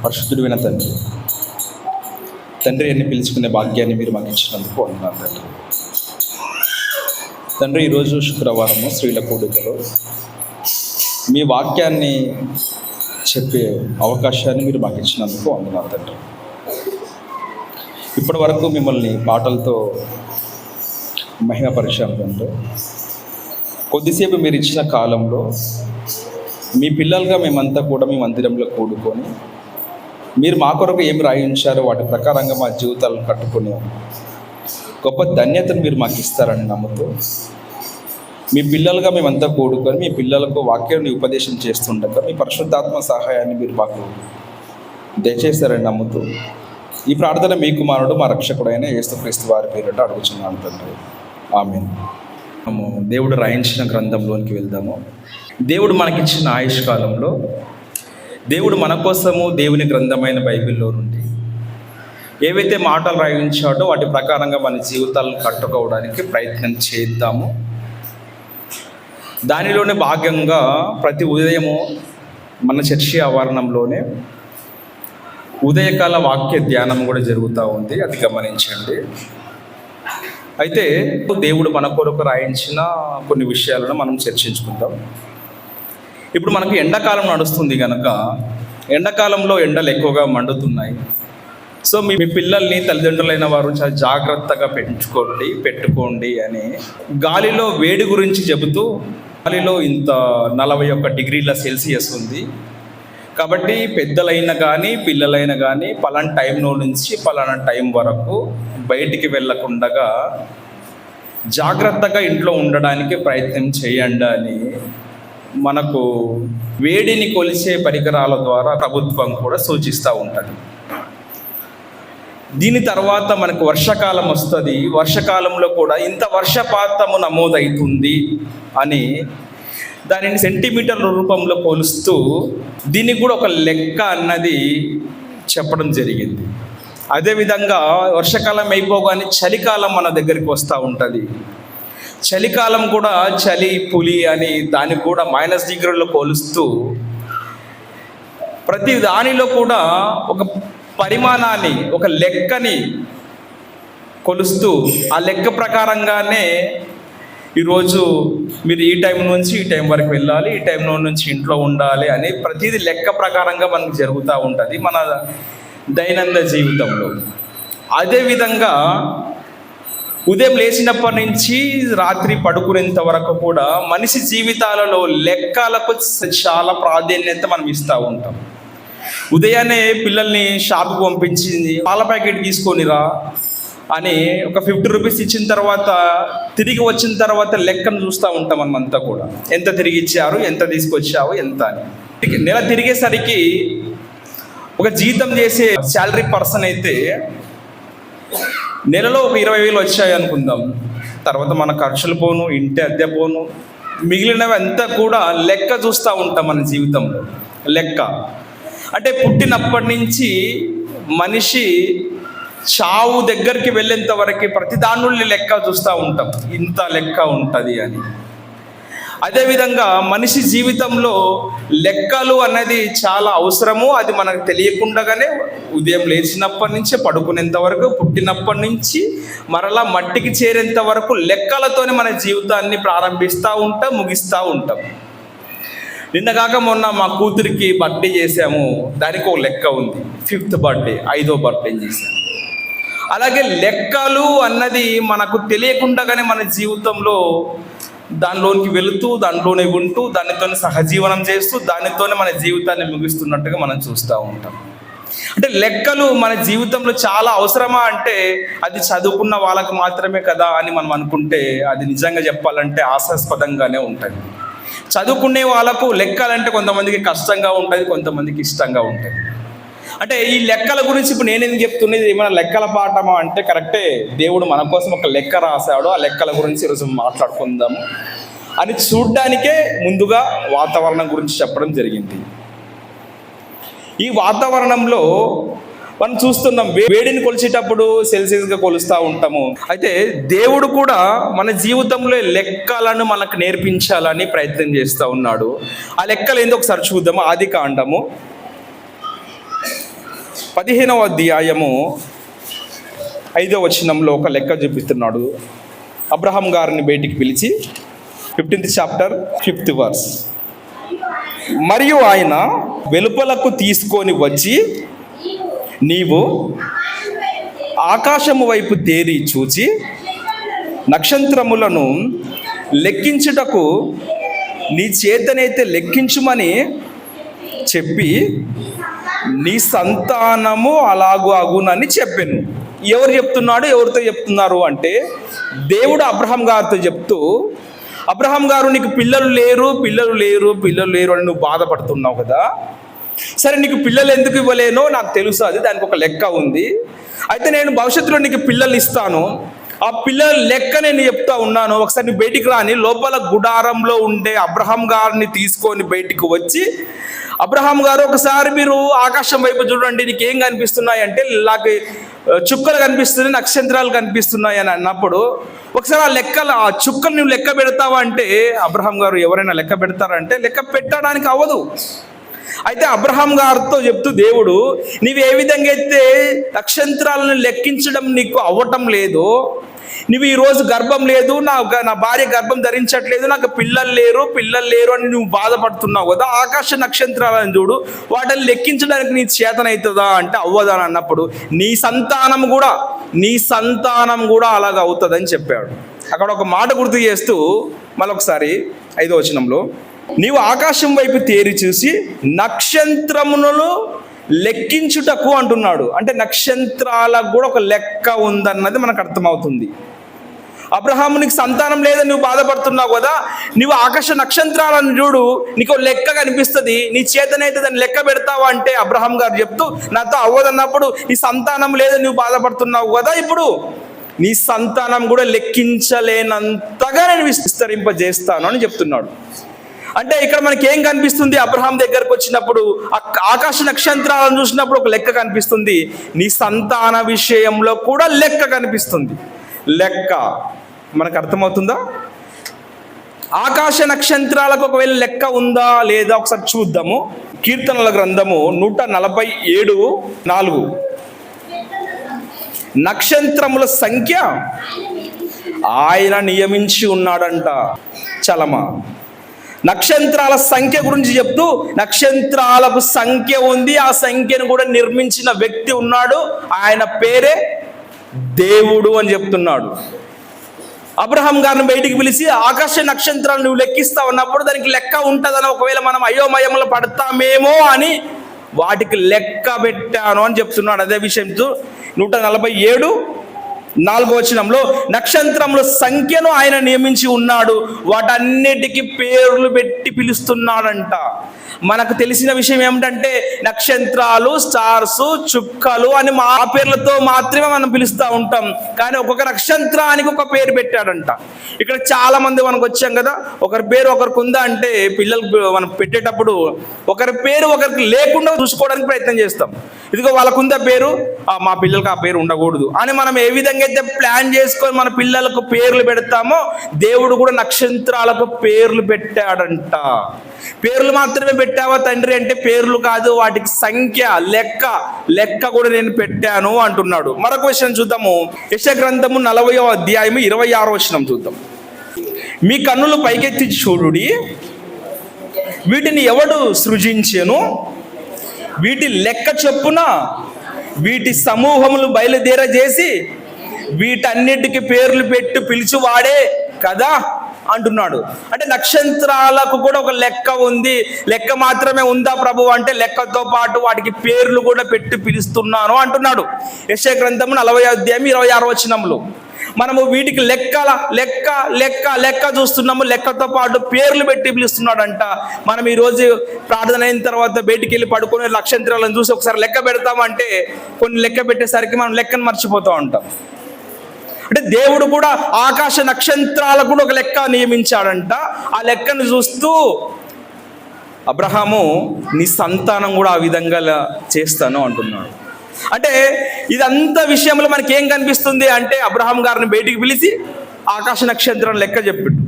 పరిశుద్ధుడైన తండ్రి అని పిలుచుకునే భాగ్యాన్ని మీరు మాకు ఇచ్చినందుకు వందనాలు తండ్రి. ఈరోజు శుక్రవారము స్త్రీల కూడికలో మీ వాక్యాన్ని చెప్పే అవకాశాన్ని మీరు మాకు ఇచ్చినందుకు వందనాలు తండ్రి. ఇప్పటి వరకు మిమ్మల్ని పాటలతో మహిమపరిచాము తండ్రి. కొద్దిసేపు మీరు ఇచ్చిన కాలంలో మీ పిల్లలుగా మేమంతా కూడా మీ మందిరంలో కూడుకొని మీరు మా కొరకు ఏమి రాయించారో వాటి ప్రకారంగా మా జీవితాలను కట్టుకునే గొప్ప ధన్యతను మీరు మాకు ఇస్తారని నమ్ముతూ మీ పిల్లలుగా మేమంతా కూడుకొని మీ పిల్లలకు వాక్యాన్ని ఉపదేశం చేస్తుండగా మీ పరిశుద్ధాత్మ సహాయాన్ని మీరు మాకు దయచేస్తారని నమ్ముతూ ఈ ప్రార్థన మీ కుమారుడు మా రక్షకుడైన యేసుక్రీస్తు వారి పేరిట అడుగుచున్నాను తండ్రి. ఆమేన్. దేవుడు రాయించిన గ్రంథంలోనికి వెళ్దాము. దేవుడు మనకిచ్చిన ఆయుష్ కాలంలో దేవుడు మన కోసము దేవుని గ్రంథమైన బైబిల్లో నుండి ఏవైతే మాటలు రాయించాడో వాటి ప్రకారంగా మన జీవితాలను కట్టుకోవడానికి ప్రయత్నం చేద్దాము. దానిలోనే భాగంగా ప్రతి ఉదయము మన చర్చి ఆవరణంలోనే ఉదయకాల వాక్య ధ్యానం కూడా జరుగుతూ ఉంది, అది గమనించండి. అయితే దేవుడు మన కొరకు రాయించిన కొన్ని విషయాలను మనం చర్చించుకుందాం. ఇప్పుడు మనకు ఎండాకాలం నడుస్తుంది కనుక ఎండాకాలంలో ఎండలు ఎక్కువగా మండుతున్నాయి. సో మీ పిల్లల్ని తల్లిదండ్రులైన వారు చాలా జాగ్రత్తగా పెట్టుకోండి అని గాలిలో వేడి గురించి చెబుతూ, గాలిలో ఇంత 41 డిగ్రీల సెల్సియస్ ఉంది కాబట్టి పెద్దలైనా కానీ పిల్లలైనా కానీ పలానా టైంలో నుంచి పలానా టైం వరకు బయటికి వెళ్ళకుండా జాగ్రత్తగా ఇంట్లో ఉండడానికి ప్రయత్నం చేయండి అని మనకు వేడిని కొలిచే పరికరాల ద్వారా ప్రభుత్వం కూడా సూచిస్తూ ఉంటుంది. దీని తర్వాత మనకు వర్షాకాలం వస్తుంది. వర్షాకాలంలో కూడా ఇంత వర్షపాతము నమోదవుతుంది అని దానిని సెంటీమీటర్ల రూపంలో కొలుస్తూ దీనికి కూడా ఒక లెక్క అన్నది చెప్పడం జరిగింది. అదేవిధంగా వర్షాకాలం అయిపోగానే చలికాలం మన దగ్గరికి వస్తూ ఉంటుంది. చలికాలం కూడా చలి పులి అని దానికి కూడా -డిగ్రీలో కొలుస్తూ ప్రతి దానిలో కూడా ఒక పరిమాణాన్ని ఒక లెక్కని కొలుస్తూ ఆ లెక్క ప్రకారంగానే ఈరోజు మీరు ఈ టైం నుంచి ఈ టైం వరకు వెళ్ళాలి, ఈ టైంలో నుంచి ఇంట్లో ఉండాలి అని ప్రతిదీ లెక్క ప్రకారంగా మనకు జరుగుతూ ఉంటుంది మన దైనందిన జీవితంలో. అదేవిధంగా ఉదయం లేచినప్పటి నుంచి రాత్రి పడుకునేంత వరకు కూడా మనిషి జీవితాలలో లెక్కలకు చాలా ప్రాధాన్యత మనం ఇస్తూ ఉంటాం. ఉదయాన్నే పిల్లల్ని షాప్కి పంపించి పాల ప్యాకెట్ తీసుకొనిరా అని ఒక 50 రూపీస్ ఇచ్చిన తర్వాత తిరిగి వచ్చిన తర్వాత లెక్కను చూస్తూ ఉంటాం మనమంతా కూడా. ఎంత తిరిగి ఇచ్చారు, ఎంత తీసుకొచ్చావు, ఎంత అని. నెల తిరిగేసరికి ఒక జీతం చేసే శాలరీ పర్సన్ అయితే నెలలో ఒక 20,000 వచ్చాయి అనుకుందాం. తర్వాత మన ఖర్చులు పోను, ఇంటి అద్దె పోను, మిగిలినవి అంతా కూడా లెక్క చూస్తూ ఉంటాం మన జీవితంలో. లెక్క అంటే పుట్టినప్పటి నుంచి మనిషి చావు దగ్గరికి వెళ్ళేంత వరకు ప్రతి దానిని లెక్క చూస్తూ ఉంటాం, ఇంత లెక్క ఉంటుంది అని. అదేవిధంగా మనిషి జీవితంలో లెక్కలు అనేది చాలా అవసరము. అది మనకు తెలియకుండానే ఉదయం లేచినప్పటి నుంచి పడుకునేంత వరకు, పుట్టినప్పటి నుంచి మరలా మట్టికి చేరేంత వరకు లెక్కలతోనే మన జీవితాన్ని ప్రారంభిస్తూ ఉంటాం, ముగిస్తూ ఉంటాం. నిన్నగాక మొన్న మా కూతురికి బర్త్డే చేసాము, దానికి ఒక లెక్క ఉంది. 5th బర్త్డే, 5వ బర్త్డే చేసాము. అలాగే లెక్కలు అన్నది మనకు తెలియకుండానే మన జీవితంలో దానిలోనికి వెళుతూ దానిలోనే ఉంటూ దానితోనే సహజీవనం చేస్తూ దానితోనే మన జీవితాన్ని ముగిస్తున్నట్టుగా మనం చూస్తూ ఉంటాం. అంటే లెక్కలు మన జీవితంలో చాలా అవసరమా అంటే అది చదువుకున్న వాళ్ళకి మాత్రమే కదా అని మనం అనుకుంటే అది నిజంగా చెప్పాలంటే హాస్యాస్పదంగానే ఉంటుంది. చదువుకునే వాళ్ళకు లెక్కలంటే కొంతమందికి కష్టంగా ఉంటుంది, కొంతమందికి ఇష్టంగా ఉంటుంది. అంటే ఈ లెక్కల గురించి ఇప్పుడు నేనేం చెప్తున్నది ఏమైనా లెక్కల పాఠమా అంటే కరెక్టే. దేవుడు మన కోసం ఒక లెక్క రాశాడు, ఆ లెక్కల గురించి ఈరోజు మాట్లాడుకుందాము అని చూడ్డానికే ముందుగా వాతావరణం గురించి చెప్పడం జరిగింది. ఈ వాతావరణంలో మనం చూస్తున్నాం, వేడిని కొలిచేటప్పుడు సెల్సియస్గా కొలుస్తూ ఉంటాము. అయితే దేవుడు కూడా మన జీవితంలో లెక్కలను మనకు నేర్పించాలని ప్రయత్నం చేస్తూ ఉన్నాడు. ఆ లెక్కలు ఏందో ఒకసారి చూద్దాము. ఆదికాండము 15వ అధ్యాయము 5వ వచనంలో ఒక లెక్క చూపిస్తున్నాడు. అబ్రహాం గారిని బయటికి పిలిచి 15th చాప్టర్ 5th వర్స్. మరియు ఆయన వెలుపలకు తీసుకొని వచ్చి, నీవు ఆకాశము వైపు తేరి చూచి నక్షత్రములను లెక్కించుటకు నీ చేతనైతే లెక్కించుమని చెప్పి నీ సంతానము అలాగూ అగునని చెప్పాను. ఎవరు చెప్తున్నాడు, ఎవరితో చెప్తున్నారు అంటే దేవుడు అబ్రహాం గారితో చెప్తూ, అబ్రహాం గారు నీకు పిల్లలు లేరు అని నువ్వు బాధపడుతున్నావు కదా, సరే నీకు పిల్లలు ఎందుకు ఇవ్వలేనో నాకు తెలుసు, అది దానికి ఒక లెక్క ఉంది. అయితే నేను భవిష్యత్తులో నీకు పిల్లలు ఇస్తాను, ఆ పిల్లల లెక్క నేను చెప్తా ఉన్నాను. ఒకసారి నువ్వు బయటికి రాని లోపల గుడారంలో ఉండే అబ్రహాం గారిని తీసుకొని బయటికి వచ్చి, అబ్రహాం గారు ఒకసారి మీరు ఆకాశం వైపు చూడండి, నీకు ఏం కనిపిస్తున్నాయి అంటే నాకు చుక్కలు కనిపిస్తున్నాయి, నక్షత్రాలు కనిపిస్తున్నాయి అని అన్నప్పుడు ఒకసారి ఆ చుక్కలు నువ్వు లెక్క పెడతావా అంటే అబ్రహాం గారు ఎవరైనా లెక్క పెడతారంటే లెక్క పెట్టడానికి అవ్వదు. అయితే అబ్రహాం గారితో చెప్తూ దేవుడు, నీవు ఏ విధంగా అయితే నక్షత్రాలను లెక్కించడం నీకు అవ్వటం లేదు, నువ్వు ఈరోజు గర్భం లేదు, నా భార్య గర్భం ధరించట్లేదు, నాకు పిల్లలు లేరు అని నువ్వు బాధపడుతున్నావు కదా, ఆకాశ నక్షత్రాలను చూడు, వాటిని లెక్కించడానికి నీ చేతనవుతుందా అంటే అవ్వదా అని అన్నప్పుడు నీ సంతానం కూడా అలాగ అవుతుందని చెప్పాడు. అక్కడ ఒక మాట గుర్తు చేస్తూ మళ్ళొకసారి 5వ వచనంలో, నీవు ఆకాశం వైపు తేరి చూసి నక్షత్రములను లెక్కించుటకు అంటున్నాడు. అంటే నక్షత్రాలకు కూడా ఒక లెక్క ఉందన్నది మనకు అర్థమవుతుంది. అబ్రహాము నీకు సంతానం లేదని నువ్వు బాధపడుతున్నావు కదా, నువ్వు ఆకాశ నక్షత్రాలను చూడు, నీకు లెక్క కనిపిస్తుంది, నీ చేతనైతే దాన్ని లెక్క పెడతావా అంటే అబ్రహాం గారు చెప్తూ, నాతో అవ్వదన్నప్పుడు నీ సంతానం లేదని నువ్వు బాధపడుతున్నావు కదా, ఇప్పుడు నీ సంతానం కూడా లెక్కించలేనంతగా నేను విస్తరింపజేస్తాను అని చెప్తున్నాడు. అంటే ఇక్కడ మనకి ఏం కనిపిస్తుంది, అబ్రహాం దగ్గరకు వచ్చినప్పుడు ఆకాశ నక్షత్రాలను చూసినప్పుడు ఒక లెక్క కనిపిస్తుంది, నీ సంతాన విషయంలో కూడా లెక్క కనిపిస్తుంది. లెక్క మనకు అర్థమవుతుందా? ఆకాశ నక్షత్రాలకు ఒకవేళ లెక్క ఉందా లేదా ఒకసారి చూద్దాము. కీర్తనల గ్రంథము 147:4, నక్షత్రముల సంఖ్య ఆయన నియమించి ఉన్నాడంట. చలమా నక్షత్రాల సంఖ్య గురించి చెప్తూ, నక్షత్రాలకు సంఖ్య ఉంది, ఆ సంఖ్యను కూడా నిర్మించిన వ్యక్తి ఉన్నాడు, ఆయన పేరే దేవుడు అని చెప్తున్నాడు. అబ్రహాం గారిని బయటికి పిలిచి ఆకాశ నక్షత్రాలు నువ్వు లెక్కిస్తావు అన్నప్పుడు దానికి లెక్క ఉంటుందని ఒకవేళ మనం అయోమయంలో పడతామేమో అని వాటికి లెక్క పెట్టాను అని చెప్తున్నాడు. అదే విషయం 147:4 వచనంలో నక్షత్రముల సంఖ్యను ఆయన నియమించి ఉన్నాడు, వాటన్నిటికీ పేర్లు పెట్టి పిలుస్తున్నాడంట. మనకు తెలిసిన విషయం ఏమిటంటే నక్షత్రాలు, స్టార్స్, చుక్కలు అని మా పేర్లతో మాత్రమే మనం పిలుస్తూ ఉంటాం, కానీ ఒక్కొక్క నక్షత్రానికి ఒక పేరు పెట్టాడంట. ఇక్కడ చాలా మంది మనకు వచ్చాం కదా, ఒకరి పేరు ఒకరికి ఉందా అంటే పిల్లలు మనం పెట్టేటప్పుడు ఒకరి పేరు ఒకరికి లేకుండా చూసుకోవడానికి ప్రయత్నం చేస్తాం. ఇదిగో వాళ్ళకుందా పేరు, మా పిల్లలకు ఆ పేరు ఉండకూడదు అని మనం ఏ విధంగా అయితే ప్లాన్ చేసుకొని మన పిల్లలకు పేర్లు పెడతామో దేవుడు కూడా నక్షత్రాలకు పేర్లు పెట్టాడంట. పేర్లు మాత్రమే పెట్టావా తండ్రి అంటే పేర్లు కాదు, వాటికి సంఖ్య, లెక్క కూడా నేను పెట్టాను అంటున్నాడు. మరొక విషయం చూద్దాము. యెషయా గ్రంథము 40వ అధ్యాయము 26వ వచనం చూద్దాం. మీ కన్నులు పైకెత్తి చూడుడి, వీటిని ఎవడు సృజించెను, వీటి లెక్క చొప్పున వీటి సమూహములు బయలుదేరజేసి వీటన్నిటికీ పేర్లు పెట్టి పిలిచివాడే కదా అంటున్నాడు. అంటే నక్షత్రాలకు కూడా ఒక లెక్క ఉంది, లెక్క మాత్రమే ఉందా ప్రభు అంటే లెక్కతో పాటు వాటికి పేర్లు కూడా పెట్టి పిలుస్తున్నాను అంటున్నాడు. యెషయా గ్రంథము 40వ అధ్యాయం 26వ వచనంలో మనము వీటికి లెక్క చూస్తున్నాము, లెక్కతో పాటు పేర్లు పెట్టి పిలుస్తున్నాడంట. మనం ఈరోజు ప్రార్థన అయిన తర్వాత బయటికి వెళ్ళి పడుకునే నక్షత్రాలను చూసి ఒకసారి లెక్క పెడతామంటే కొన్ని లెక్క పెట్టేసరికి మనం లెక్కను మర్చిపోతూ ఉంటాం. అంటే దేవుడు కూడా ఆకాశ నక్షత్రాలకు కూడా ఒక లెక్క నియమించాడంట. ఆ లెక్కను చూస్తూ అబ్రహాము నీ సంతానం కూడా ఆ విధంగా చేస్తాను అంటున్నాడు. అంటే ఇదంతా విషయంలో మనకి ఏం కనిపిస్తుంది అంటే అబ్రహాం గారిని బయటికి పిలిచి ఆకాశ నక్షత్రం లెక్క చెప్పాడు.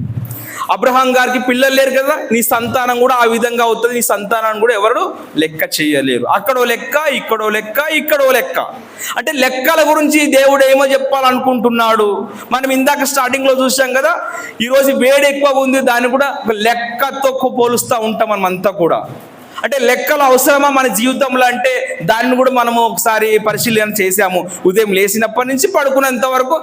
అబ్రహాం గారికి పిల్లలు లేరు కదా, నీ సంతానం కూడా ఆ విధంగా అవుతుంది, నీ సంతానాన్ని కూడా ఎవరు లెక్క చేయలేరు. అక్కడో లెక్క, ఇక్కడో లెక్క, ఇక్కడో లెక్క. అంటే లెక్కల గురించి దేవుడు ఏమో చెప్పాలనుకుంటున్నాడు. మనం ఇందాక స్టార్టింగ్లో చూసాం కదా, ఈరోజు వేడి ఎక్కువ ఉంది, దాన్ని కూడా లెక్కతో పోలుస్తూ ఉంటాం మనం అంతా కూడా. అంటే లెక్కలు అవసరమా మన జీవితంలో అంటే దాన్ని కూడా మనము ఒకసారి పరిశీలన చేసాము. ఉదయం లేచినప్పటి నుంచి పడుకునేంత వరకు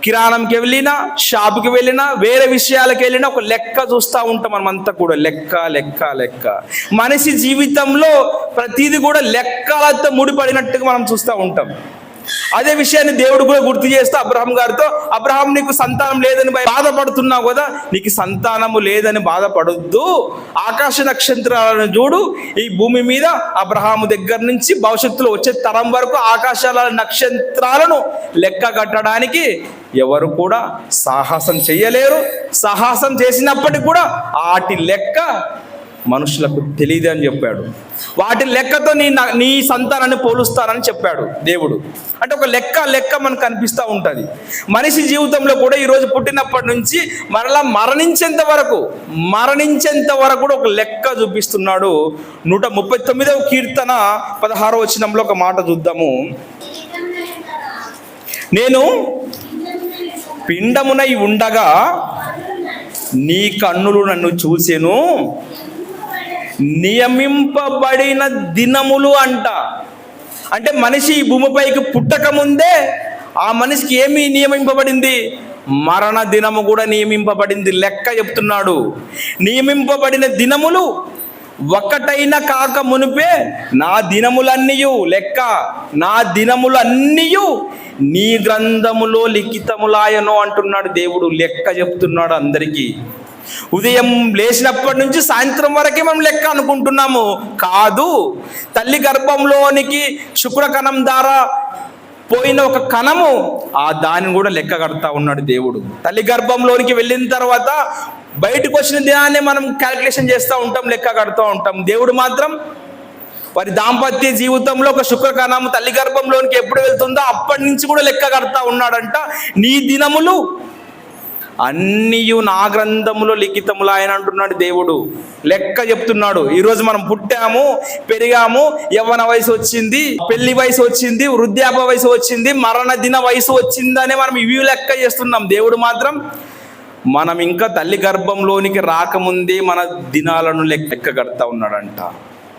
కిరాణంకి వెళ్ళినా, షాపుకి వెళ్ళినా, వేరే విషయాలకు వెళ్ళినా ఒక లెక్క చూస్తూ ఉంటాం మనం అంతా కూడా. లెక్క లెక్క లెక్క. మనిషి జీవితంలో ప్రతిదీ కూడా లెక్కలతో ముడిపడినట్టుగా మనం చూస్తూ ఉంటాం. అదే విషయాన్ని దేవుడు కూడా గుర్తు చేస్తూ అబ్రహాం గారితో, అబ్రహాం నీకు సంతానం లేదని బాధపడుతున్నావు కదా, నీకు సంతానము లేదని బాధపడొద్దు, ఆకాశ నక్షత్రాలను చూడు, ఈ భూమి మీద అబ్రహాము దగ్గర నుంచి భవిష్యత్తులో వచ్చే తరం వరకు ఆకాశాల నక్షత్రాలను లెక్క కట్టడానికి ఎవరు కూడా సాహసం చేయలేరు. సాహసం చేసినప్పటికీ కూడా వాటి లెక్క మనుషులకు తెలియదు అని చెప్పాడు. వాటి లెక్కతో నీ సంతానాన్ని పోలుస్తానని చెప్పాడు దేవుడు. అంటే ఒక లెక్క మనకు కనిపిస్తూ ఉంటుంది. మనిషి జీవితంలో కూడా ఈరోజు పుట్టినప్పటి నుంచి మరలా మరణించేంత వరకు కూడా ఒక లెక్క చూపిస్తున్నాడు. 139వ కీర్తన 16వ వచనంలో ఒక మాట చూద్దాము. నేను పిండమునై ఉండగా నీ కన్నులు నన్ను చూసెను, నియమింపబడిన దినములు అంట. అంటే మనిషి ఈ భూమిపైకి పుట్టక ముందే ఆ మనిషికి ఏమి నియమింపబడింది? మరణ దినము కూడా నియమింపబడింది. లెక్క చెప్తున్నాడు. నియమింపబడిన దినములు ఒకటైన కాక మునిపే నా దినములన్నీయు లెక్క, నా దినములన్నీయు నీ గ్రంథములో లిఖితములాయను అంటున్నాడు దేవుడు. లెక్క చెప్తున్నాడు అందరికీ. ఉదయం లేచినప్పటి నుంచి సాయంత్రం వరకే మనం లెక్క అనుకుంటున్నాము. కాదు, తల్లి గర్భంలోనికి శుక్రకణం ద్వారా పోయిన ఒక కణము, ఆ దాన్ని కూడా లెక్క కడతా ఉన్నాడు దేవుడు. తల్లి గర్భంలోనికి వెళ్ళిన తర్వాత బయటకు వచ్చిన దినాన్ని మనం క్యాల్కులేషన్ చేస్తూ ఉంటాం, లెక్క కడుతూ ఉంటాం. దేవుడు మాత్రం వారి దాంపత్య జీవితంలో ఒక శుక్రకణము తల్లి గర్భంలోనికి ఎప్పుడు వెళ్తుందో అప్పటి నుంచి కూడా లెక్క కడతా ఉన్నాడంట. నీ దినములు అన్నీయు నా గ్రంథములో లిఖితములు ఆయన అంటున్నాడు దేవుడు. లెక్క చెప్తున్నాడు. ఈరోజు మనం పుట్టాము, పెరిగాము, యవ్వన వయసు వచ్చింది, పెళ్లి వయసు వచ్చింది, వృద్ధాప్య వయసు వచ్చింది, మరణ దిన వయసు వచ్చిందనే మనం ఇవి లెక్క చేస్తున్నాం. దేవుడు మాత్రం మనం ఇంకా తల్లి గర్భంలోనికి రాకముందే మన దినాలను లెక్క కడతా ఉన్నాడంట.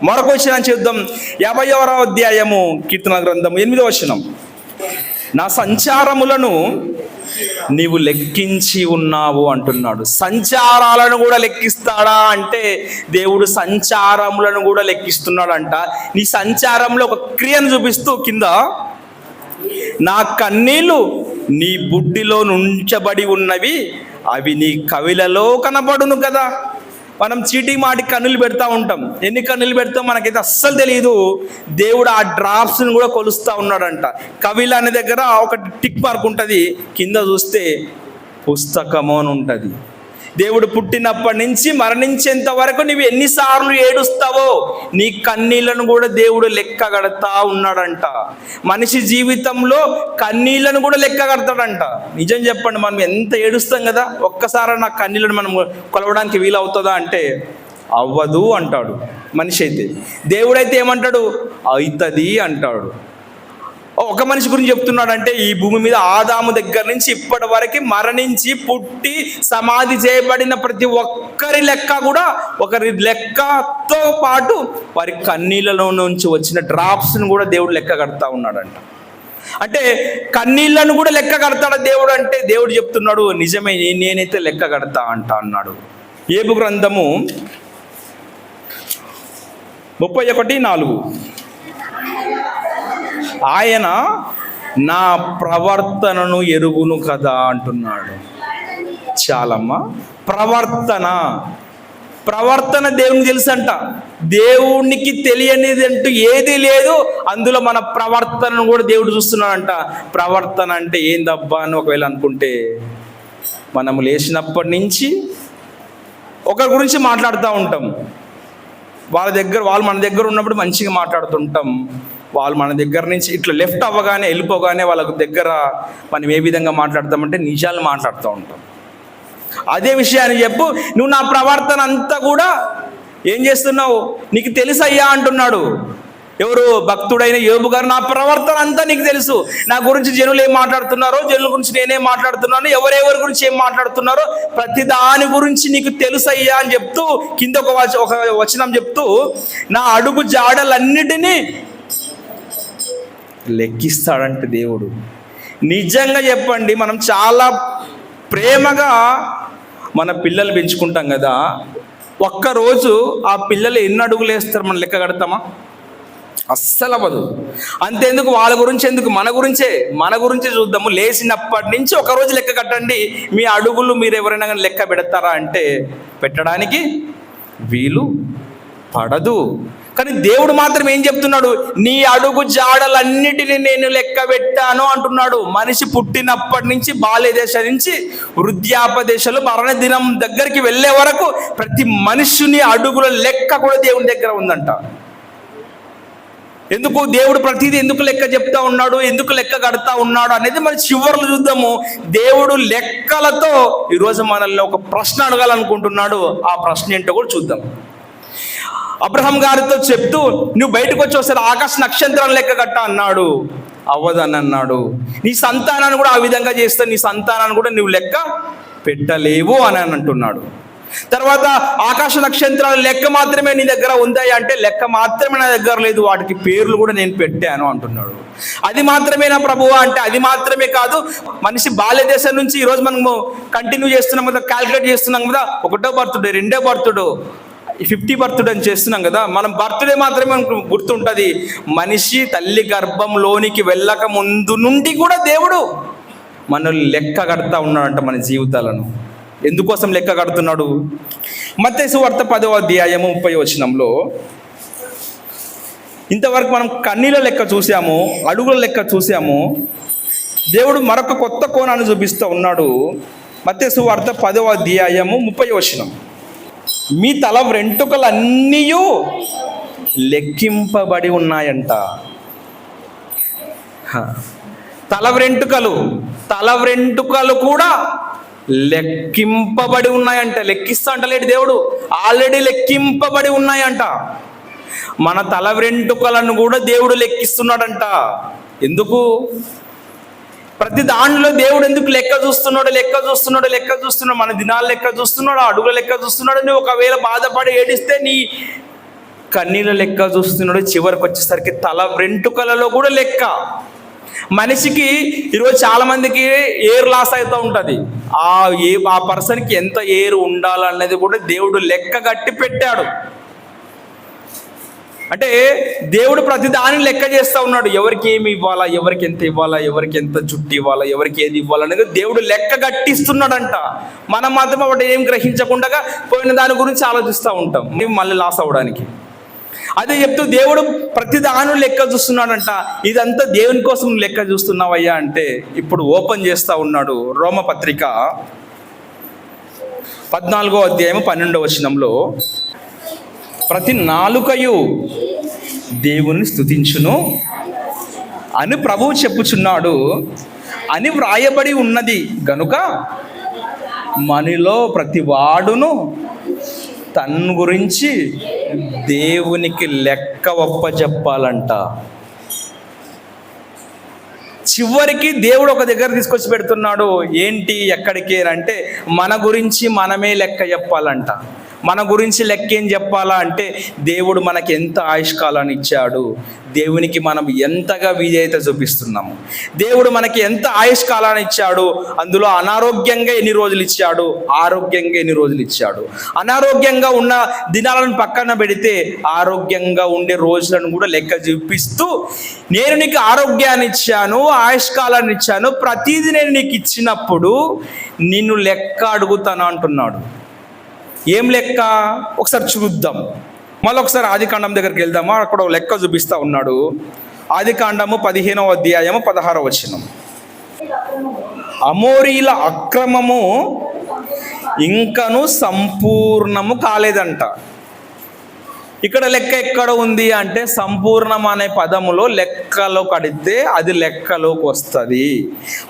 మరొక వచనం చూద్దాం. 50వ అధ్యాయము కీర్తన గ్రంథం 8వ వచనం. నా సంచారములను నీవు లెక్కించి ఉన్నావు అంటున్నాడు. సంచారాలను కూడా లెక్కిస్తాడా అంటే దేవుడు సంచారములను కూడా లెక్కిస్తున్నాడంట. నీ సంచారంలో ఒక క్రియను చూపిస్తూ కింద, నా కన్నీళ్లు నీ బుడ్డిలో నుంచబడి ఉన్నవి, అవి నీ కవిలలో కనబడును కదా. మనం చీటీ మాటి కన్నులు పెడతా ఉంటాం. ఎన్ని కన్నులు పెడతాం మనకైతే అస్సలు తెలియదు. దేవుడు ఆ డ్రాప్స్ని కూడా కొలుస్తూ ఉన్నాడంట. కవిల అనే దగ్గర ఒక టిక్ మార్క్ ఉంటుంది, కింద చూస్తే పుస్తకము అని ఉంటుంది. దేవుడు పుట్టినప్పటి నుంచి మరణించేంత వరకు నువ్వు ఎన్నిసార్లు ఏడుస్తావో నీ కన్నీళ్లను కూడా దేవుడు లెక్క కడతా ఉన్నాడంట. మనిషి జీవితంలో కన్నీళ్లను కూడా లెక్క కడతాడంట. నిజం చెప్పండి, మనం ఎంత ఏడుస్తాం కదా, ఒక్కసారి నా కన్నీళ్లను మనం కొలవడానికి వీలవుతుందా అంటే అవ్వదు అంటాడు మనిషి అయితే. దేవుడైతే ఏమంటాడు? అవుతుంది అంటాడు. ఒక మనిషి గురించి చెప్తున్నాడంటే, ఈ భూమి మీద ఆదాము దగ్గర నుంచి ఇప్పటి వరకు మరణించి పుట్టి సమాధి చేయబడిన ప్రతి ఒక్కరి లెక్క కూడా, ఒకరి లెక్కతో పాటు వారి కన్నీళ్ళలో నుంచి వచ్చిన డ్రాప్స్ని కూడా దేవుడు లెక్క కడతా ఉన్నాడంట. అంటే కన్నీళ్లను కూడా లెక్క కడతాడు దేవుడు అంటే, దేవుడు చెప్తున్నాడు నిజమే, నేనైతే లెక్క కడతా అన్నాడు. ఏబు గ్రంథము 31:4. ఆయన నా ప్రవర్తనను ఎరుగును కదా అంటున్నాడు. చాలమ్మా, ప్రవర్తన దేవునికి తెలుసంట. దేవునికి తెలియనిది అంటూ ఏది లేదు. అందులో మన ప్రవర్తనను కూడా దేవుడు చూస్తున్నాడంట. ప్రవర్తన అంటే ఏందబ్బా అని ఒకవేళ అనుకుంటే, మనము లేచినప్పటి నుంచి ఒకరి గురించి మాట్లాడుతూ ఉంటాం. వాళ్ళు మన దగ్గర ఉన్నప్పుడు మంచిగా మాట్లాడుతుంటాం. వాళ్ళు మన దగ్గర నుంచి ఇట్లా లెఫ్ట్ అవ్వగానే, వెళ్ళిపోగానే వాళ్ళ దగ్గర మనం ఏ విధంగా మాట్లాడతామంటే నిజాలు మాట్లాడుతూ ఉంటాం. అదే విషయాన్ని చెప్పు, నువ్వు నా ప్రవర్తన అంతా కూడా ఏం చేస్తున్నావు నీకు తెలుసయ్యా అంటున్నాడు. ఎవరు? భక్తుడైన యోబు గారు, నా ప్రవర్తన అంతా నీకు తెలుసు, నా గురించి జనులు ఏం మాట్లాడుతున్నారో, జనుల గురించి నేనేం మాట్లాడుతున్నాను, ఎవరెవరి గురించి ఏం మాట్లాడుతున్నారో ప్రతి దాని గురించి నీకు తెలుసయ్యా అని చెప్తూ కింద ఒక వచనం చెప్తూ నా అడుగు జాడలన్నిటినీ లెక్కిస్తాడంటే దేవుడు. నిజంగా చెప్పండి, మనం చాలా ప్రేమగా మన పిల్లలు పెంచుకుంటాం కదా, ఒక్కరోజు ఆ పిల్లలు ఎన్ని అడుగులు వేస్తారు మనం లెక్క కడతామా? అస్సలు అవ్వదు. అంతేందుకు, వాళ్ళ గురించి ఎందుకు, మన గురించే చూద్దాము. లేచినప్పటి నుంచి ఒకరోజు లెక్క కట్టండి, మీ అడుగులు మీరు ఎవరైనా కానీ లెక్క పెడతారా అంటే పెట్టడానికి వీలు పడదు. కానీ దేవుడు మాత్రం ఏం చెప్తున్నాడు? నీ అడుగు జాడలన్నిటినీ నేను లెక్క పెట్టాను అంటున్నాడు. మనిషి పుట్టినప్పటి నుంచి, బాల్య దశ నుంచి వృద్ధాపదశలో మరణ దినం దగ్గరికి వెళ్ళే వరకు ప్రతి మనుషుని అడుగుల లెక్క కూడా దేవుని దగ్గర ఉందంట. ఎందుకు దేవుడు ప్రతిదీ ఎందుకు లెక్క చెప్తా ఉన్నాడు, ఎందుకు లెక్క కడతా ఉన్నాడు అనేది మరి చివరిలో చూద్దాము. దేవుడు లెక్కలతో ఈరోజు మనల్ని ఒక ప్రశ్న అడగాలనుకుంటున్నాడు. ఆ ప్రశ్న ఏంటో కూడా చూద్దాం. అబ్రహాం గారితో చెప్తూ, నువ్వు బయటకు వచ్చి ఒకసారి ఆకాశ నక్షత్రాలను లెక్క కట్ట అన్నాడు. అవ్వదని అన్నాడు. నీ సంతానాన్ని కూడా ఆ విధంగా చేస్తే నీ సంతానాన్ని కూడా నువ్వు లెక్క పెట్టలేవు అని అంటున్నాడు. తర్వాత ఆకాశ నక్షత్రాల లెక్క మాత్రమే నీ దగ్గర ఉందా అంటే లెక్క మాత్రమే నా దగ్గర లేదు, వాటికి పేర్లు కూడా నేను పెట్టాను అంటున్నాడు. అది మాత్రమేనా ప్రభువా అంటే అది మాత్రమే కాదు. మనిషి బాల్య దశ నుంచి ఈరోజు మనము కంటిన్యూ చేస్తున్నాం కదా, క్యాల్కులేట్ చేస్తున్నాం కదా, 1వ బర్త్డే, 2వ బర్త్డే, 50 బర్త్డే అని చేస్తున్నాం కదా. మనం బర్త్డే మాత్రమే మనకు గుర్తుంటుంది. మనిషి తల్లి గర్భంలోనికి వెళ్ళక ముందు నుండి కూడా దేవుడు మనల్ని లెక్క కడతా ఉన్నాడంట మన జీవితాలను. ఎందుకోసం లెక్క కడుతున్నాడు? మత్తయి సువార్త 10వ అధ్యాయము 30వ వచనంలో ఇంతవరకు మనం కన్నీల లెక్క చూసాము, అడుగుల లెక్క చూసాము. దేవుడు మరొక కొత్త కోణాన్ని చూపిస్తూ ఉన్నాడు. మత్తయి సువార్త 10వ అధ్యాయము 30వ వచనం, మీ తల వెంట్రుకలన్నీ లెక్కింపబడి ఉన్నాయంట. తల వెంట్రుకలు కూడా లెక్కింపబడి ఉన్నాయంట. లెక్కిస్తా అంటలేడు దేవుడు, ఆల్రెడీ లెక్కింపబడి ఉన్నాయంట. మన తల వెంట్రుకలను కూడా దేవుడు లెక్కిస్తున్నాడంట. ఎందుకు? ప్రతి దాంట్లో దేవుడు ఎందుకు లెక్క చూస్తున్నాడు? మన దినాలు లెక్క చూస్తున్నాడు, అడుగుల లెక్క చూస్తున్నాడు. నువ్వు ఒకవేళ బాధపడి ఏడిస్తే నీ కన్నీళ్ళ లెక్క చూస్తున్నాడు. చివరికి వచ్చేసరికి తల వెంట్రుకలలో కూడా లెక్క. మనిషికి ఈరోజు చాలా మందికి ఎయిర్ లాస్ అవుతూ ఉంటుంది. ఆ పర్సన్కి ఎంత ఎయిర్ ఉండాలన్నది కూడా దేవుడు లెక్క కట్టి పెట్టాడు. అంటే దేవుడు ప్రతి దానిని లెక్క చేస్తూ ఉన్నాడు. ఎవరికి ఏమి ఇవ్వాలా, ఎవరికి ఎంత ఇవ్వాలా, ఎవరికి ఎంత జుట్టు ఇవ్వాలా, ఎవరికి ఏది ఇవ్వాలనేది దేవుడు లెక్క కట్టిస్తున్నాడంట. మనం మాత్రం ఒకటి ఏం గ్రహించకుండా పోయిన దాని గురించి ఆలోచిస్తూ ఉంటాం, మళ్ళీ లాస్ అవ్వడానికి. అదే చెప్తూ దేవుడు ప్రతి దాని లెక్క చూస్తున్నాడంట. ఇదంతా దేవుని కోసం లెక్క చూస్తున్నావయ్యా అంటే ఇప్పుడు ఓపెన్ చేస్తూ ఉన్నాడు. రోమపత్రిక 14వ అధ్యాయం 12వ వచనంలో, ప్రతి నాలుకయు దేవుని స్తుతించును అని ప్రభువు చెప్పుచున్నాడు అని వ్రాయబడి ఉన్నది గనుక మనలో ప్రతి వాడును తన గురించి దేవునికి లెక్క ఒప్పజెప్పాలంట. చివరికి దేవుడు ఒక దగ్గర తీసుకొచ్చి పెడుతున్నాడు. ఏంటి, ఎక్కడికి అంటే మన గురించి మనమే లెక్క చెప్పాలంట. మన గురించి లెక్క ఏం చెప్పాలా అంటే దేవుడు మనకి ఎంత ఆయుష్కాలాన్ని ఇచ్చాడు, దేవునికి మనం ఎంతగా విధేయత చూపిస్తున్నాము, దేవుడు మనకి ఎంత ఆయుష్కాలాన్ని ఇచ్చాడు, అందులో అనారోగ్యంగా ఎన్ని రోజులు ఇచ్చాడు, ఆరోగ్యంగా ఎన్ని రోజులు ఇచ్చాడు. అనారోగ్యంగా ఉన్న దినాలను పక్కన పెడితే ఆరోగ్యంగా ఉండే రోజులను కూడా లెక్క చూపిస్తూ, నేను నీకు ఆరోగ్యాన్ని ఇచ్చాను, ఆయుష్కాలాన్ని ఇచ్చాను, ప్రతిదీ నేను నీకు ఇచ్చినప్పుడు నిన్ను లెక్క అడుగుతాను అంటున్నాడు. ఏం లెక్క ఒకసారి చూద్దాం. మళ్ళీ ఒకసారి ఆదికాండం దగ్గరికి వెళ్దామా, అక్కడ లెక్క చూపిస్తూ ఉన్నాడు. ఆదికాండము 15వ అధ్యాయము 16వ వచనం, అమోరీల అక్రమము ఇంకను సంపూర్ణము కాలేదంట. ఇక్కడ లెక్క ఎక్కడ ఉంది అంటే సంపూర్ణం అనే పదములో లెక్కలో కడితే అది లెక్కలోకి వస్తుంది.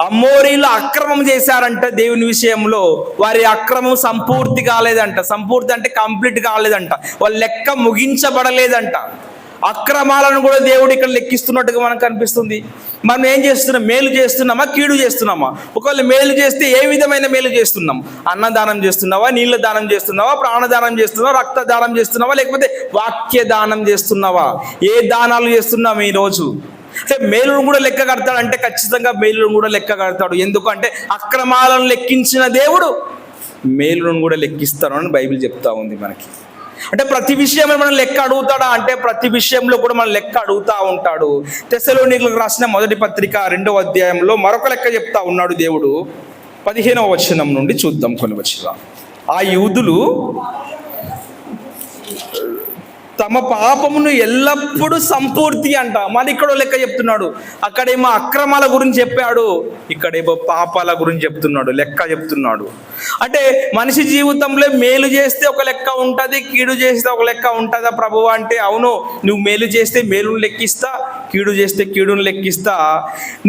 అమోరీలు అక్రమం చేశారంట దేవుని విషయంలో, వారి అక్రమం సంపూర్తి కాలేదంట. సంపూర్తి అంటే కంప్లీట్ కాలేదంట, వాళ్ళ లెక్క ముగించబడలేదంట. అక్రమాలను కూడా దేవుడు ఇక్కడ లెక్కిస్తున్నట్టుగా మనకు కనిపిస్తుంది. మనం ఏం చేస్తున్నాం? మేలు చేస్తున్నామా, కీడు చేస్తున్నామా? ఒకవేళ మేలు చేస్తే ఏ విధమైన మేలు చేస్తున్నాం? అన్నదానం చేస్తున్నావా, నీళ్ళ దానం చేస్తున్నావా, ప్రాణదానం చేస్తున్నావా, రక్త దానం చేస్తున్నావా, లేకపోతే వాక్య దానం చేస్తున్నావా? ఏ దానాలు చేస్తున్నాం ఈరోజు? అంటే మేలును కూడా లెక్క కడతాడంటే ఖచ్చితంగా మేలును కూడా లెక్క కడతాడు. ఎందుకంటే అక్రమాలను లెక్కించిన దేవుడు మేలును కూడా లెక్కిస్తాను అని బైబిల్ చెప్తా ఉంది మనకి. అంటే ప్రతి విషయంలో మనం లెక్క అడుగుతాడా అంటే ప్రతి విషయంలో కూడా మనం లెక్క అడుగుతా ఉంటాడు. తెస్సలోనికీయులకు రాసిన మొదటి పత్రిక 2వ అధ్యాయంలో మరొక లెక్క చెప్తా ఉన్నాడు దేవుడు. 15వ వచనం నుండి చూద్దాం కొన్ని వచనాలు. ఆ యూదులు తమ పాపమును ఎల్లప్పుడూ సంపూర్తి అంట. మరి ఇక్కడ లెక్క చెప్తున్నాడు. అక్కడేమో అక్రమాల గురించి చెప్పాడు, ఇక్కడేమో పాపాల గురించి చెప్తున్నాడు, లెక్క చెప్తున్నాడు. అంటే మనిషి జీవితంలో మేలు చేస్తే ఒక లెక్క ఉంటుంది, కీడు చేస్తే ఒక లెక్క ఉంటుందా ప్రభువా అంటే, అవును, నువ్వు మేలు చేస్తే మేలును లెక్కిస్తా, కీడు చేస్తే కీడును లెక్కిస్తా.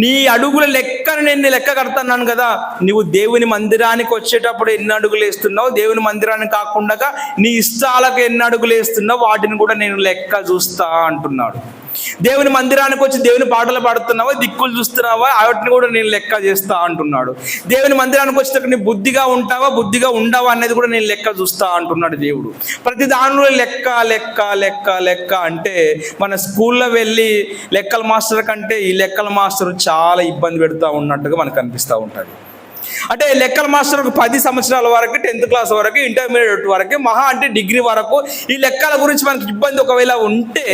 నీ అడుగుల లెక్కను నేను లెక్క కడతాను కదా. నువ్వు దేవుని మందిరానికి వచ్చేటప్పుడు ఎన్ని అడుగులు వేస్తున్నావు, దేవుని మందిరానికి కాకుండా నీ ఇష్టాలకు ఎన్ని అడుగులు వేస్తున్నావు, వాటిని కూడా నేను లెక్క చూస్తా అంటున్నాడు. దేవుని మందిరానికి వచ్చి దేవుని పాటలు పాడుతున్నావా, దిక్కులు చూస్తున్నావా, వాటిని కూడా నేను లెక్క చేస్తా అంటున్నాడు. దేవుని మందిరానికి వచ్చేటప్పుడు నీ బుద్ధిగా ఉంటావా, బుద్ధిగా ఉండవా అనేది కూడా నేను లెక్క చూస్తా అంటున్నాడు దేవుడు. ప్రతి దానిలో లెక్క లెక్క లెక్క లెక్క అంటే మన స్కూల్లో వెళ్ళి లెక్కల మాస్టర్ కంటే ఈ లెక్కల మాస్టర్ చాలా ఇబ్బంది పెడతా ఉన్నట్టుగా మనకు అనిపిస్తూ ఉంటుంది. అంటే లెక్కల మాస్టర్ 10 సంవత్సరాల వరకు, 10th క్లాస్ వరకు, ఇంటర్మీడియట్ వరకు, మహా అంటే డిగ్రీ వరకు ఈ లెక్కల గురించి మనకి ఇబ్బంది ఒకవేళ ఉంటే,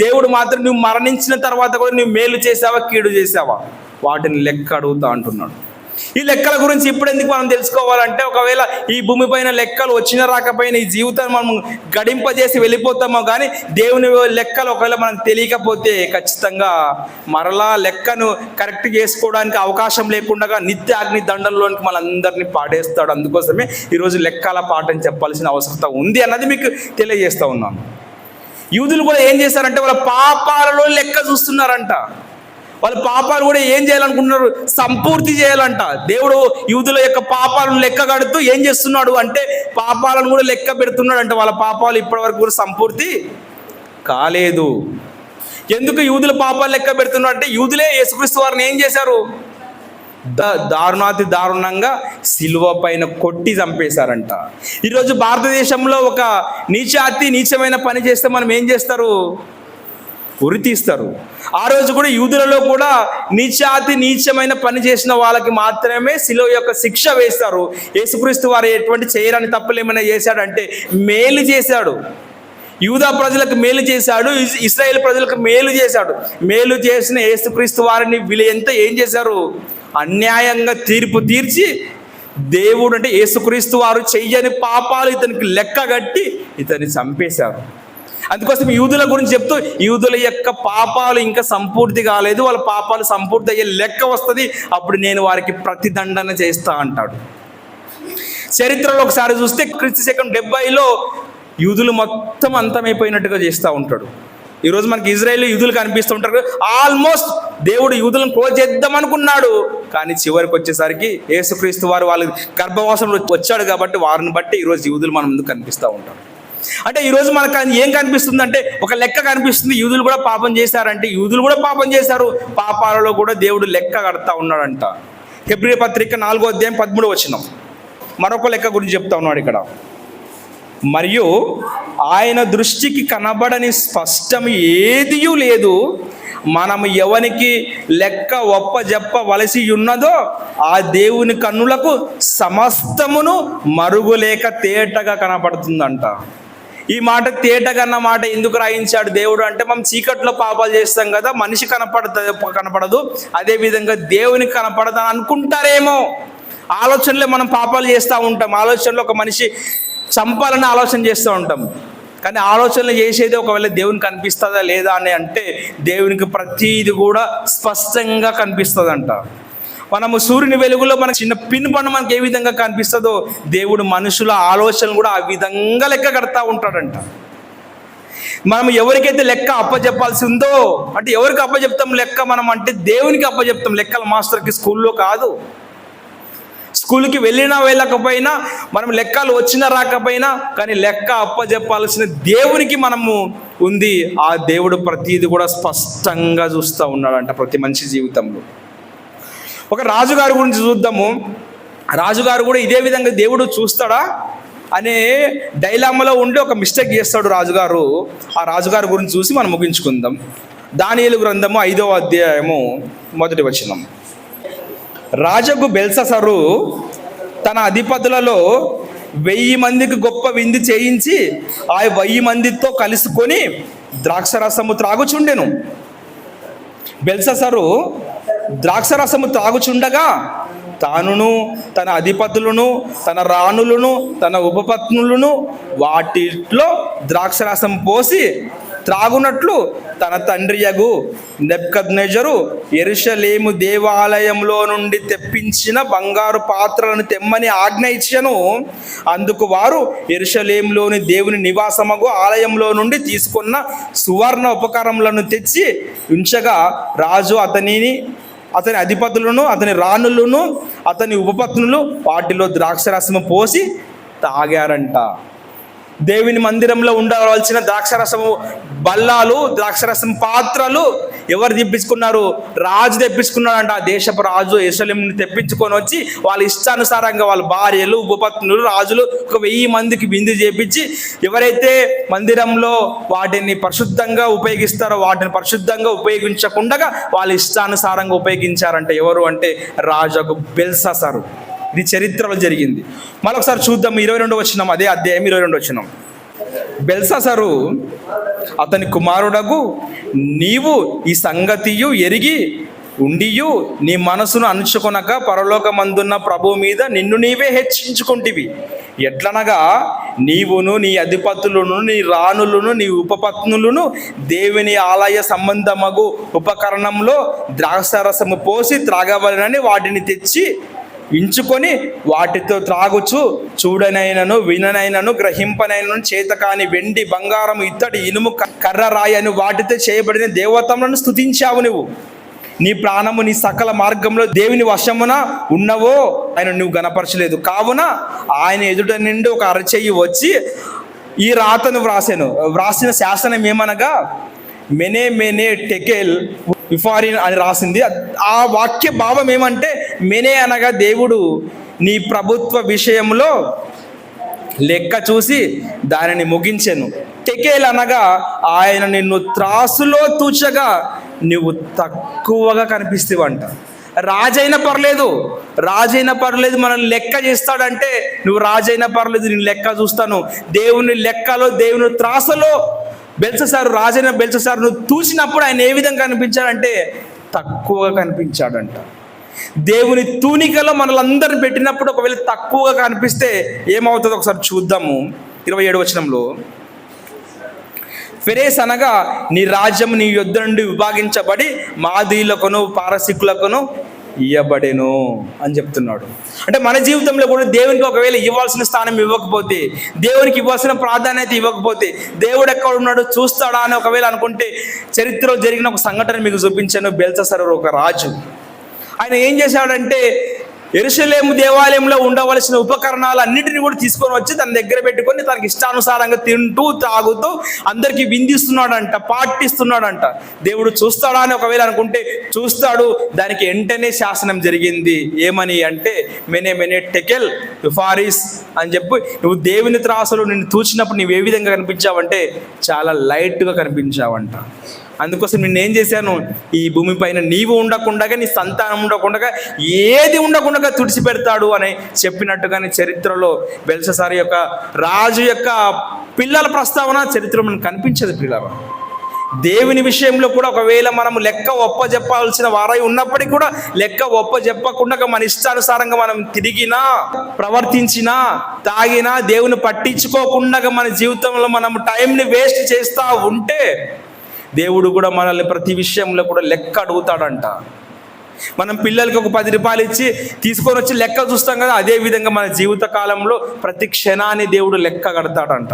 దేవుడు మాత్రం నువ్వు మరణించిన తర్వాత కూడా నువ్వు మేలు చేసావా, కీడు చేసావా, వాటిని లెక్క అడుగుతా అంటున్నాడు. ఈ లెక్కల గురించి ఇప్పుడు ఎందుకు మనం తెలుసుకోవాలంటే, ఒకవేళ ఈ భూమి పైన లెక్కలు వచ్చిన రాకపోయినా ఈ జీవితాన్ని మనం గడింపజేసి వెళ్ళిపోతామో, కానీ దేవుని లెక్కలు ఒకవేళ మనకు తెలియకపోతే ఖచ్చితంగా మరలా లెక్కను కరెక్ట్ చేసుకోవడానికి అవకాశం లేకుండా నిత్య అగ్ని దండంలోనికి మనందరినీ పాడేస్తాడు. అందుకోసమే ఈరోజు లెక్కల పాఠం చెప్పాల్సిన అవసరం ఉంది అన్నది మీకు తెలియజేస్తూ ఉన్నాను. యూదులు కూడా ఏం చేశారంటే వాళ్ళ పాపాలలో లెక్క చూస్తున్నారంట. వాళ్ళ పాపాలు కూడా ఏం చేయాలనుకుంటున్నారు? సంపూర్తి చేయాలంట. దేవుడు యూదుల యొక్క పాపాలను లెక్క కడుతూ ఏం చేస్తున్నాడు అంటే పాపాలను కూడా లెక్క పెడుతున్నాడు అంట. వాళ్ళ పాపాలు ఇప్పటివరకు కూడా సంపూర్తి కాలేదు. ఎందుకు యూదుల పాపాలు లెక్క పెడుతున్నాడు అంటే, యూదులే యేసుక్రీస్తు వారిని ఏం చేశారు? దారుణాతి దారుణంగా సిలువ పైన కొట్టి చంపేశారంట. ఈరోజు భారతదేశంలో ఒక నీచాతి నీచమైన పని చేస్తే మనం ఏం చేస్తారు? ఉరి తీస్తారు. ఆ రోజు కూడా యూదులలో కూడా నీచాతి నీచమైన పని చేసిన వాళ్ళకి మాత్రమే శిలువ యొక్క శిక్ష వేస్తారు. యేసుక్రీస్తు వారు ఎటువంటి చేయరాని తప్పులు ఏమైనా చేశాడంటే మేలు చేశాడు. యూదా ప్రజలకు మేలు చేశాడు, ఇశ్రాయేల్ ప్రజలకు మేలు చేశాడు. మేలు చేసిన యేసుక్రీస్తు వారిని వీళ్ళంతా ఏం చేశారు? అన్యాయంగా తీర్పు తీర్చి దేవుడు అంటే యేసుక్రీస్తు వారు చెయ్యని పాపాలు ఇతనికి లెక్క కట్టి ఇతన్ని చంపేశారు. అందుకోసం యూదుల గురించి చెప్తూ యూదుల యొక్క పాపాలు ఇంకా సంపూర్తి కాలేదు, వాళ్ళ పాపాలు సంపూర్తి అయ్యే లెక్క వస్తుంది, అప్పుడు నేను వారికి ప్రతిదండన చేస్తా అంటాడు. చరిత్రలో ఒకసారి చూస్తే క్రీస్తు శకం 70లో యూదులు మొత్తం అంతమైపోయినట్టుగా చేస్తూ ఉంటాడు. ఈరోజు మనకి ఇజ్రాయేల్ యూదులు కనిపిస్తూ ఉంటారు. ఆల్మోస్ట్ దేవుడు యూదులను క్లోజ్ చేద్దాం అనుకున్నాడు, కానీ చివరికి వచ్చేసరికి యేసుక్రీస్తు వారు వాళ్ళ గర్భవాసంలో వచ్చాడు కాబట్టి వారిని బట్టి ఈరోజు యూదులు మన ముందు కనిపిస్తూ ఉంటారు. అంటే ఈరోజు మనకు ఏం కనిపిస్తుంది అంటే ఒక లెక్క కనిపిస్తుంది. యూదులు కూడా పాపం చేశారంటే యూదులు కూడా పాపం చేశారు, పాపాలలో కూడా దేవుడు లెక్క కడతా ఉన్నాడంట. హెబ్రీ పత్రిక 4వ అధ్యాయం 13వ వచనం మరొక లెక్క గురించి చెప్తా ఉన్నాడు ఇక్కడ. మరియు ఆయన దృష్టికి కనబడని స్పష్టం ఏదియూ లేదు, మనం ఎవనికి లెక్క ఒప్పజెప్పవలసి ఉన్నదో ఆ దేవుని కన్నులకు సమస్తమును మరుగులేక తేటగా కనపడుతుందంట. ఈ మాట తేటగా అన్న మాట ఎందుకు రాయించాడు దేవుడు అంటే, మనం చీకట్లో పాపాలు చేస్తాం కదా, మనిషి కనపడదు, అదేవిధంగా దేవునికి కనపడదు అని అనుకుంటారేమో. ఆలోచనలే మనం పాపాలు చేస్తూ ఉంటాం. ఆలోచనలో ఒక మనిషి చంపాలని ఆలోచన చేస్తూ ఉంటాం, కానీ ఆలోచనలు చేసేది ఒకవేళ దేవునికి కనిపిస్తుందా లేదా అని అంటే దేవునికి ప్రతీది కూడా స్పష్టంగా కనిపిస్తుందంట. మనము సూర్యుని వెలుగులో మనకు చిన్న పిన్ పన్ను మనకి ఏ విధంగా కనిపిస్తుందో దేవుడు మనుషుల ఆలోచనలు కూడా ఆ విధంగా లెక్క కడతా ఉంటాడంట. మనం ఎవరికైతే లెక్క అప్పచెప్పాల్సి ఉందో, అంటే ఎవరికి అప్పచెప్తాం లెక్క మనం అంటే దేవునికి అప్పచెప్తాం. లెక్కల మాస్టర్కి స్కూల్లో కాదు. స్కూల్కి వెళ్ళినా వెళ్ళకపోయినా, మనం లెక్కలు వచ్చినా రాకపోయినా, కానీ లెక్క అప్పచెప్పాల్సిన దేవునికి మనము ఉంది. ఆ దేవుడు ప్రతిది కూడా స్పష్టంగా చూస్తూ ఉన్నాడంట ప్రతి మనిషి జీవితంలో. ఒక రాజుగారి గురించి చూద్దాము. రాజుగారు కూడా ఇదే విధంగా దేవుడు చూస్తాడా అనే డైలామాలో ఉండి ఒక మిస్టేక్ చేస్తాడు రాజుగారు. ఆ రాజుగారి గురించి చూసి మనం ముగించుకుందాం. దానియేలు గ్రంథము 5వ అధ్యాయము 1వ వచనం. రాజగు బెల్షస్సరు తన అధిపతులలో 1000 మందికి గొప్ప విందు చేయించి ఆ 1000 మందితో కలుసుకొని ద్రాక్షరసము త్రాగుచుండెను. బెల్షస్సరు ద్రాక్షరసము త్రాగుచుండగా తానును తన అధిపతులను తన రాణులను తన ఉపపత్నులను వాటిలో ద్రాక్షరసం పోసి త్రాగునట్లు తన తండ్రియగు నెబుకద్నెజరు యెరూషలేము దేవాలయంలో నుండి తెప్పించిన బంగారు పాత్రలను తెమ్మని ఆజ్ఞ ఇచ్చెను. అందుకు వారు యెరూషలేములోని దేవుని నివాసమగు ఆలయంలో నుండి తీసుకున్న సువర్ణ ఉపకరణములను తెచ్చి ఉంచగా రాజు అతని అధిపతులను అతని రాణులను అతని ఉపపత్నులు వాటిలో ద్రాక్షరసము పోసి తాగారంట. దేవుని మందిరంలో ఉండవలసిన ద్రాక్షరసము బల్లాలు, ద్రాక్షరసం పాత్రలు ఎవరు తెప్పించుకున్నారు? రాజు తెప్పించుకున్నాడంట. ఆ దేశపు రాజు యెరూషలేముని తెప్పించుకొని వచ్చి వాళ్ళ ఇష్టానుసారంగా వాళ్ళ భార్యలు, ఉపపత్నులు, రాజులు ఒక 1000 మందికి విందు చేపించి, ఎవరైతే మందిరంలో వాటిని పరిశుద్ధంగా ఉపయోగిస్తారో వాటిని పరిశుద్ధంగా ఉపయోగించకుండా వాళ్ళ ఇష్టానుసారంగా ఉపయోగించారంట. ఎవరు అంటే రాజు బెల్షస్సరు. ఇది చరిత్రలో జరిగింది. మరొకసారి చూద్దాం 22వ వచనం, అదే అధ్యాయం 22వ వచనం. బెల్షస్సరు అతని కుమారుడగు నీవు ఈ సంగతియు ఎరిగి ఉండియు నీ మనసును అణుచుకొనక పరలోకమందున్న ప్రభువు మీద నిన్ను నీవే హెచ్చించుకుంటివి. ఎట్లనగా నీవును నీ అధిపతులను నీ రాణులను నీ ఉపపత్నులను దేవుని ఆలయ సంబంధమగు ఉపకరణంలో ద్రాక్షరసము పోసి త్రాగవలనని వాటిని తెచ్చి ఎంచుకొని వాటితో త్రాగుచు చూడనైనను విననైనను గ్రహింపనైనను చేతకాని వెండి బంగారం ఇత్తడి ఇనుము కర్ర రాయి అని వాటితో చేయబడిన దేవతలను స్తుతించావు. నువ్వు నీ ప్రాణము నీ సకల మార్గంలో దేవుని వశమున ఉన్నవో ఆయన నువ్వు గనపరచలేదు. కావున ఆయన ఎదుట నుండి ఒక అరచెయ్యి వచ్చి ఈ రాతను వ్రాసిన శాసనం ఏమనగా మెనే మెనే టెకెల్ విఫారిన్ అని రాసింది. ఆ వాక్య భావం ఏమంటే, మెనే అనగా దేవుడు నీ ప్రభుత్వ విషయంలో లెక్క చూసి దానిని ముగించెను. టెకేల్ అనగా ఆయన నిన్ను త్రాసులో తూచగా నువ్వు తక్కువగా కనిపిస్తావంట. రాజైనా పర్లేదు మనల్ని లెక్క చేస్తాడంటే, నువ్వు రాజైనా పర్లేదు నేను లెక్క చూస్తాను. దేవుని లెక్కలో దేవుని త్రాసులో రాజైన బెల్షస్సరు నువ్వు చూసినప్పుడు ఆయన ఏ విధంగా కనిపించాడంటే తక్కువగా కనిపించాడంట. దేవుని తూనికలో మనలందరిని పెట్టినప్పుడు ఒకవేళ తక్కువగా కనిపిస్తే ఏమవుతుందో ఒకసారి చూద్దాము. 27వ వచనంలో, ఫెరేస్ అనగా నీ రాజ్యం నీ యొద్ద నుండి విభాగించబడి మాదీయులకును పారసీకులకును ఇయ్యబడెను అని చెప్తున్నాడు. అంటే మన జీవితంలో కూడా దేవునికి ఒకవేళ ఇవ్వాల్సిన స్థానం ఇవ్వకపోతే, దేవునికి ఇవ్వాల్సిన ప్రాధాన్యత ఇవ్వకపోతే, దేవుడు ఎక్కడ ఉన్నాడు చూస్తాడా అని ఒకవేళ అనుకుంటే, చరిత్రలో జరిగిన ఒక సంఘటన మీకు చూపించాను. బెల్షస్సరు ఒక రాజు. ఆయన ఏం చేశాడంటే యెరూషలేము దేవాలయంలో ఉండవలసిన ఉపకరణాలు అన్నిటిని కూడా తీసుకొని వచ్చి తన దగ్గర పెట్టుకొని తనకి ఇష్టానుసారంగా తింటూ తాగుతూ అందరికీ విందిస్తున్నాడంట, పాటిస్తున్నాడంట. దేవుడు చూస్తాడా అని ఒకవేళ అనుకుంటే చూస్తాడు. దానికి వెంటనే శాసనం జరిగింది. ఏమని అంటే మెనే మెనే టెకెల్ విఫారిస్ అని చెప్పి, నువ్వు దేవుని త్రాసులో నిన్ను తూచినప్పుడు నువ్వు ఏ విధంగా కనిపించావంటే చాలా లైట్గా కనిపించావంట. అందుకోసం నేనేం చేశాను, ఈ భూమి పైన నీవు ఉండకుండా, నీ సంతానం ఉండకుండా, ఏది ఉండకుండా తుడిచిపెడతాడు అని చెప్పినట్టుగానే చరిత్రలో బెల్షస్సరు యొక్క రాజు యొక్క పిల్లల ప్రస్తావన చరిత్రలో మనకు కనిపించదు. పిల్లల దేవుని విషయంలో కూడా ఒకవేళ మనం లెక్క ఒప్పజెప్పాల్సిన వారై ఉన్నప్పటికీ కూడా లెక్క ఒప్పజెప్పకుండా మన ఇష్టానుసారంగా మనం తిరిగినా, ప్రవర్తించినా, తాగినా, దేవుని పట్టించుకోకుండా మన జీవితంలో మనం టైంని వేస్ట్ చేస్తూ ఉంటే దేవుడు కూడా మనల్ని ప్రతి విషయంలో కూడా లెక్క అడుగుతాడంట. మనం పిల్లలకి ఒక 10 రూపాయలు ఇచ్చి తీసుకొని వచ్చి లెక్క చూస్తాం కదా, అదేవిధంగా మన జీవిత కాలంలో ప్రతి క్షణాన్ని దేవుడు లెక్క కడతాడంట.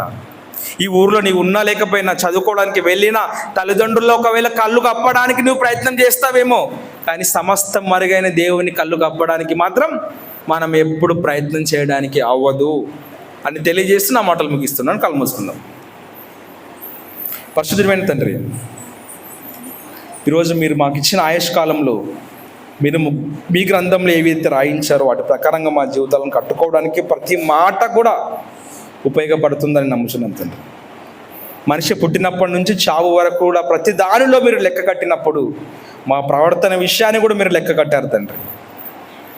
ఈ ఊర్లో నీవు ఉన్నా లేకపోయినా, చదువుకోవడానికి వెళ్ళినా, తల్లిదండ్రుల్లో ఒకవేళ కళ్ళు కప్పడానికి నువ్వు ప్రయత్నం చేస్తావేమో, కానీ సమస్తం మరుగైన దేవుని కళ్ళు కప్పడానికి మాత్రం మనం ఎప్పుడు ప్రయత్నం చేయడానికి అవ్వదు అని తెలియజేస్తూ నా మాటలు ముగిస్తున్నాను. కళ్ళు మూసుకుందాం. పరిశుద్ధమైన తండ్రి, ఈరోజు మీరు మాకు ఇచ్చిన ఆయుష్కాలంలో మీరు మీ గ్రంథంలో ఏవైతే రాయించారో వాటి ప్రకారంగా మా జీవితాలను కట్టుకోవడానికి ప్రతి మాట కూడా ఉపయోగపడుతుందని నమ్ముచున్నాను తండ్రి. మనిషి పుట్టినప్పటి నుంచి చావు వరకు కూడా ప్రతి దానిలో మీరు లెక్క కట్టినప్పుడు మా ప్రవర్తన విషయాన్ని కూడా మీరు లెక్క కట్టారు తండ్రి.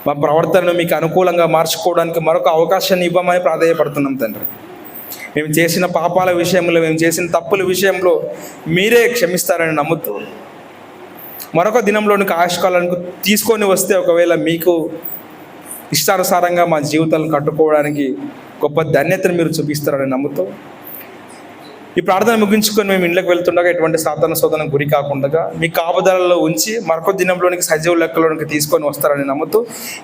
మా ప్రవర్తనను మీకు అనుకూలంగా మార్చుకోవడానికి మరొక అవకాశాన్ని ఇవ్వమని ప్రాధేయపడుతున్నాం తండ్రి. మేము చేసిన పాపాల విషయంలో, మేము చేసిన తప్పుల విషయంలో మీరే క్షమిస్తారని నమ్ముతూ మరొక దినంలోనికి ఆయుష్కాలను తీసుకొని వస్తే ఒకవేళ మీకు ఇష్టానుసారంగా మా జీవితాలను కట్టుకోవడానికి గొప్ప ధన్యతను మీరు చూపిస్తారని నమ్ముతూ ఈ ప్రార్థన ముగించుకొని మేము ఇంట్లోకి వెళ్తుండగా ఎటువంటి సాధారణ శోధనకు గురి కాకుండా మీ కాపుదలలో ఉంచి మరొక దినంలోనికి సజీవ లెక్కలోనికి తీసుకొని వస్తారని నమ్ముతూ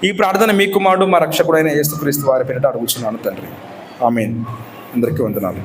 ఈ ప్రార్థన మీ కుమారుడు మా రక్షకుడైన యేసుక్రీస్తు వారి పేరిట అడుగుచున్నాను తండ్రి. ఆమేన్. అందరికీ వందనాలు.